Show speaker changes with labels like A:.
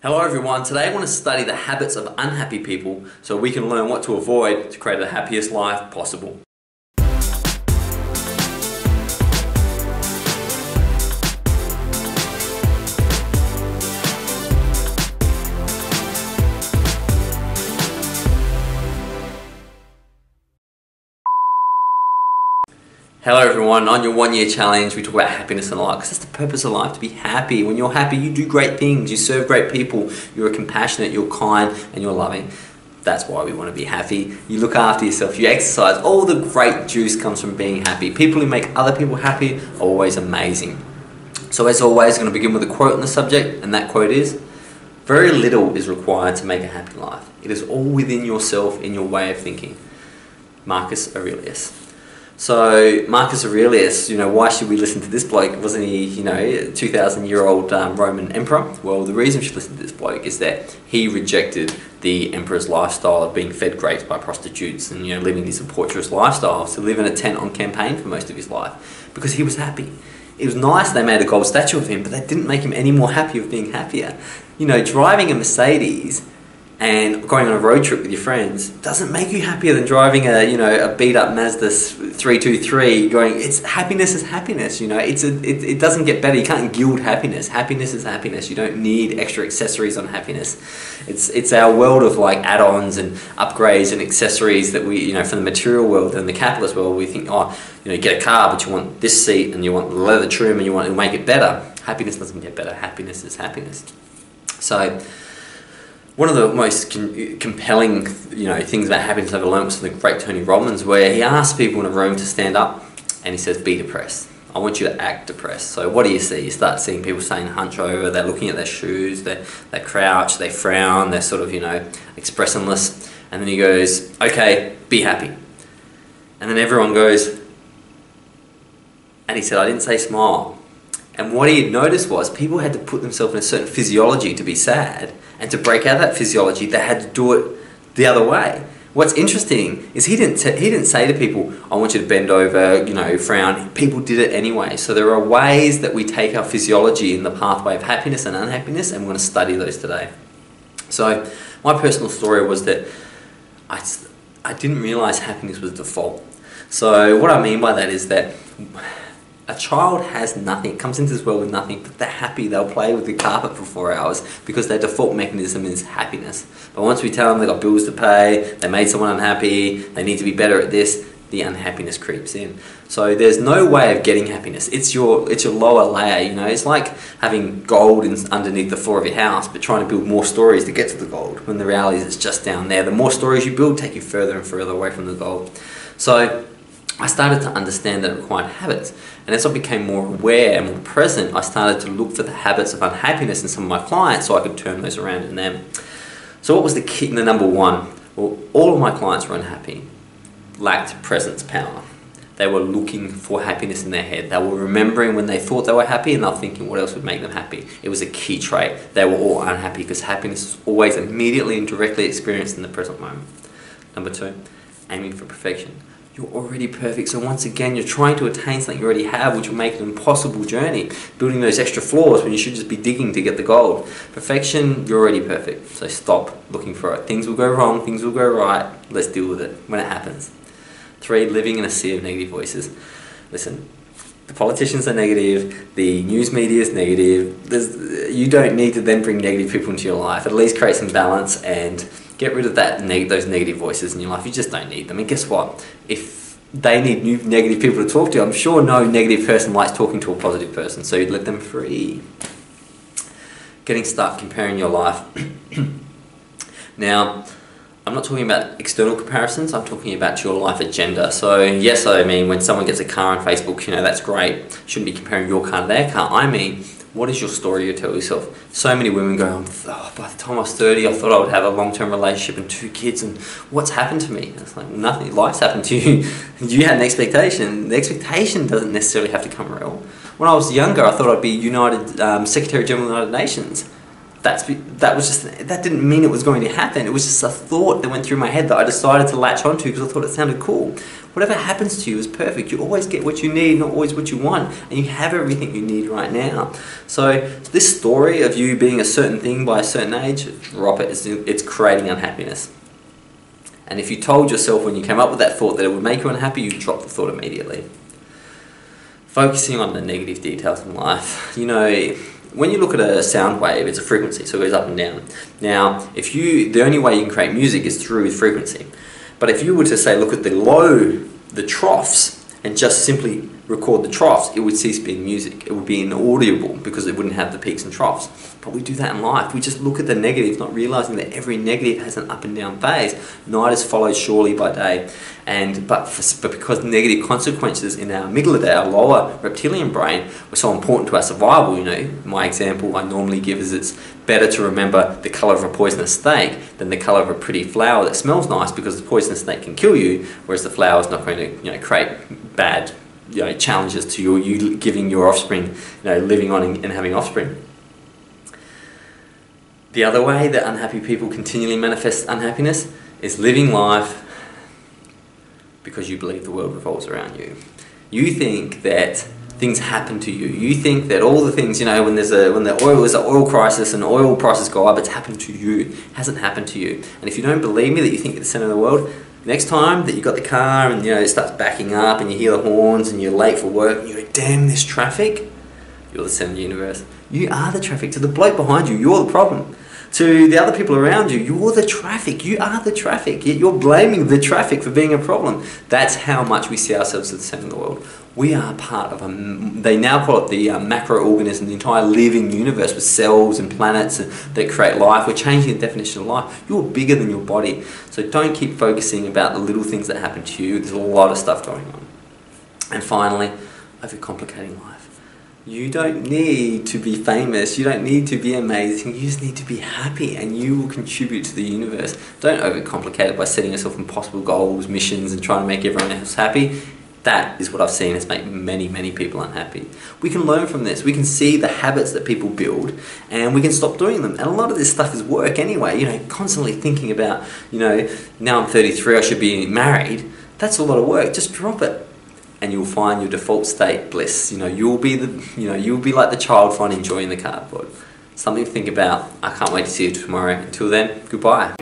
A: Hello everyone, today I want to study the habits of unhappy people so we can learn what to avoid to create the happiest life possible. Hello everyone, on your 1 year challenge we talk about happiness in life because that's the purpose of life, to be happy. When you're happy you do great things, you serve great people, you're compassionate, you're kind and you're loving. That's why we want to be happy. You look after yourself, you exercise, all the great juice comes from being happy. People who make other people happy are always amazing. So as always, I'm going to begin with a quote on the subject, and that quote is, "Very little is required to make a happy life. It is all within yourself in your way of thinking." Marcus Aurelius. So Marcus Aurelius, why should we listen to this bloke? Wasn't he, a 2,000-year-old Roman emperor? Well, the reason we should listen to this bloke is that he rejected the emperor's lifestyle of being fed grapes by prostitutes and living this torturous lifestyle, to live in a tent on campaign for most of his life, because he was happy. It was nice they made a gold statue of him, but that didn't make him any more happy of being happier. Driving a Mercedes and going on a road trip with your friends doesn't make you happier than driving a beat up Mazda 323 going, happiness is happiness, it doesn't get better. You can't gild happiness. Happiness is happiness. You don't need extra accessories on happiness. It's our world of like add-ons and upgrades and accessories that we, from the material world and the capitalist world, we think, you get a car but you want this seat and you want leather trim and you want to make it better. Happiness doesn't get better. Happiness is happiness. So one of the most compelling, things about happiness I've ever learned was from the great Tony Robbins, where he asks people in a room to stand up and he says, "Be depressed. I want you to act depressed." So what do you see? You start seeing people saying hunch over, they're looking at their shoes, they crouch, they frown, they're sort of, expressionless. And then he goes, "Okay, be happy." And then everyone goes, and he said, "I didn't say smile." And what he had noticed was people had to put themselves in a certain physiology to be sad, and to break out of that physiology they had to do it the other way. What's interesting is he didn't say to people, "I want you to bend over, frown." People did it anyway. So there are ways that we take our physiology in the pathway of happiness and unhappiness, and we're going to study those today. So my personal story was that I didn't realise happiness was default. So what I mean by that is that a child has nothing, comes into this world with nothing, but they're happy. They'll play with the carpet for 4 hours because their default mechanism is happiness. But once we tell them they've got bills to pay, they made someone unhappy, they need to be better at this, the unhappiness creeps in. So there's no way of getting happiness. It's your lower layer, It's like having gold underneath the floor of your house, but trying to build more stories to get to the gold, when the reality is it's just down there. The more stories you build take you further and further away from the gold. So I started to understand that it required habits. And as I became more aware and more present, I started to look for the habits of unhappiness in some of my clients so I could turn those around in them. So what was the key, the number one? Well, all of my clients were unhappy, lacked presence power. They were looking for happiness in their head. They were remembering when they thought they were happy and they were thinking what else would make them happy. It was a key trait. They were all unhappy because happiness is always immediately and directly experienced in the present moment. Number two, aiming for perfection. You're already perfect, so once again you're trying to attain something you already have, which will make it an impossible journey, building those extra floors when you should just be digging to get the gold. Perfection, you're already perfect, so stop looking for it. Things will go wrong, things will go right, let's deal with it when it happens. Three, living in a sea of negative voices. Listen, the politicians are negative, the news media is negative. You don't need to then bring negative people into your life. At least create some balance and get rid of those negative voices in your life. You just don't need them. And guess what? If they need new negative people to talk to, I'm sure no negative person likes talking to a positive person, so you'd let them free. Getting stuck comparing your life. Now, I'm not talking about external comparisons, I'm talking about your life agenda. So yes, I mean, when someone gets a car on Facebook, that's great. You shouldn't be comparing your car to their car. I mean, what is your story you tell yourself? So many women go, by the time I was 30, I thought I would have a long-term relationship and 2 kids, and what's happened to me? It's like, nothing. Life's happened to you. You had an expectation. The expectation doesn't necessarily have to come real. When I was younger, I thought I'd be Secretary General of the United Nations. that didn't mean it was going to happen. It was just a thought that went through my head that I decided to latch onto because I thought it sounded cool. Whatever happens to you is perfect. You always get what you need, not always what you want, and you have everything you need right now. So this story of you being a certain thing by a certain age, drop it. It's creating unhappiness. And if you told yourself when you came up with that thought that it would make you unhappy, you drop the thought immediately. Focusing on the negative details in life. You know, when you look at a sound wave, it's a frequency, so it goes up and down. Now, the only way you can create music is through frequency. But if you were to say, look at the troughs, and just simply record the troughs, it would cease being music. It would be inaudible because it wouldn't have the peaks and troughs. But we do that in life. We just look at the negatives, not realizing that every negative has an up and down phase. Night is followed surely by day. But because negative consequences in our amygdala, our lower reptilian brain, were so important to our survival, you know, my example I normally give is it's better to remember the color of a poisonous snake than the color of a pretty flower that smells nice, because the poisonous snake can kill you, whereas the flower is not going to, you know, create bad, you know, challenges to you giving your offspring, you know, living on and having offspring. The other way that unhappy people continually manifest unhappiness is living life because you believe the world revolves around you. You think that things happen to you. You think that all the things, you know, when there's an oil crisis and oil prices go up, it's happened to you. It hasn't happened to you. And if you don't believe me that you think you're the center of the world, next time that you got the car and, you know, it starts backing up and you hear the horns and you're late for work and you go, damn this traffic, you're the center of the universe. You are the traffic. To the bloke behind you, you're the problem. To the other people around you, you're the traffic. You are the traffic. Yet you're blaming the traffic for being a problem. That's how much we see ourselves as the center of the world. We are part of they now call it the macroorganism, the entire living universe with cells and planets that create life. We're changing the definition of life. You're bigger than your body. So don't keep focusing about the little things that happen to you. There's a lot of stuff going on. And finally, overcomplicating life. You don't need to be famous, you don't need to be amazing, you just need to be happy and you will contribute to the universe. Don't overcomplicate it by setting yourself impossible goals, missions and trying to make everyone else happy. That is what I've seen has made many, many people unhappy. We can learn from this, we can see the habits that people build and we can stop doing them. And a lot of this stuff is work anyway, you know, constantly thinking about, you know, now I'm 33, I should be married. That's a lot of work, just drop it. And you'll find your default state bliss. You know, you'll be like the child finding joy in the cardboard. Something to think about. I can't wait to see you tomorrow. Until then, goodbye.